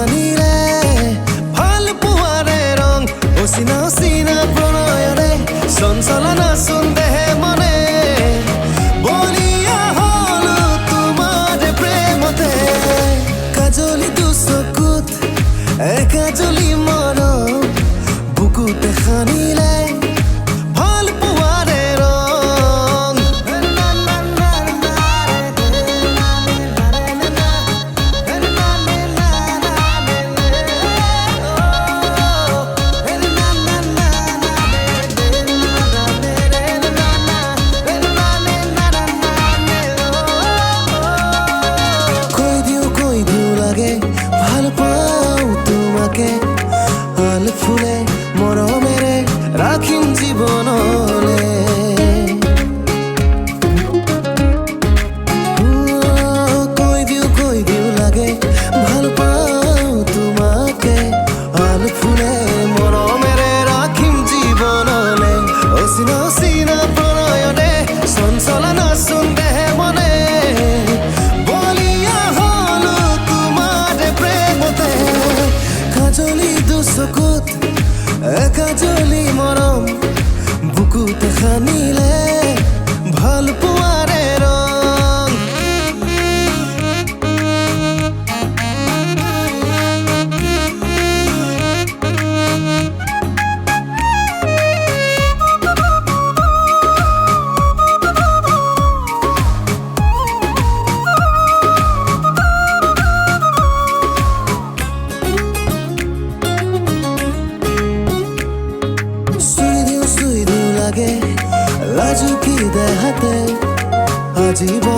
সানিলে ভাল পোৱাৰে ৰং অচিনা অচিনা প্ৰণয়ৰে চঞ্চলনা চোন দেহে মনে বলিয়া হলো তোমাৰ প্ৰেমতে কাজলি দুচকুত একাজলি মৰম বুকুতে সানিলে ভাল পোৱাৰে ৰং কৈ দিও লাগে ভাল পাওঁ তোমাকে আল ফুলে মৰমেৰে ৰাখিম জীৱনলে কৈ দিও লাগে ভাল পাওঁ তোমাকে আল ফুলে মৰমেৰে ৰাখিম জীৱনলে অচিনা অচিনা প্ৰণয়নে চঞ্চলনা চোন দেহে মনে বলিয়া হলো তোমাৰ প্ৰেমতে কাজলি দুচকুত একাজলি মৰম বুকুতে সানিলে ভাল পোৱাৰে ৰং চুই দিও লাগে লাজুকি দেহাতে আজীবন